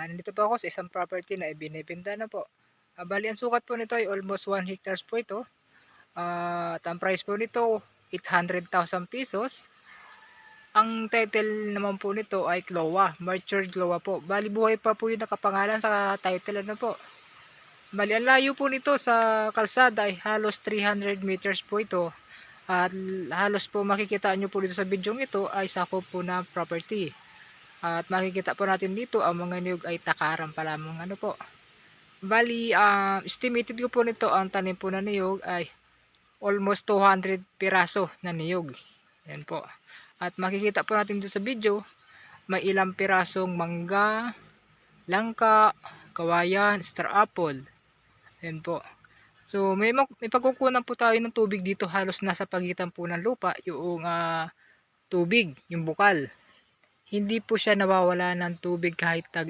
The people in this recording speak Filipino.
Nandito po ako sa isang property na ibinebenta na po. Bali ang sukat po nito ay almost 1 hectares po ito. At ang price po nito 800,000 pesos. Ang title naman po nito ay Cloa, Matured Cloa po. Bali buhay pa po yung nakapangalan sa title ano po. Bali ang layo po nito sa kalsada ay halos 300 meters po ito. At halos po makikita nyo po dito sa video ito ay sakop po na property. At makikita po natin dito ang mga niyog ay takaran pa lamang ano po. Bali, estimated ko po nito ang tanim po na niyog ay almost 200 piraso na niyog. Yan po. At makikita po natin dito sa video, may ilang pirasong mangga, langka, kawayan, star apple. Yan po. So may pagkukunan po tayo ng tubig dito, halos nasa pagitan po ng lupa yung tubig, yung bukal. Hindi po siya nawawala ng tubig kahit tag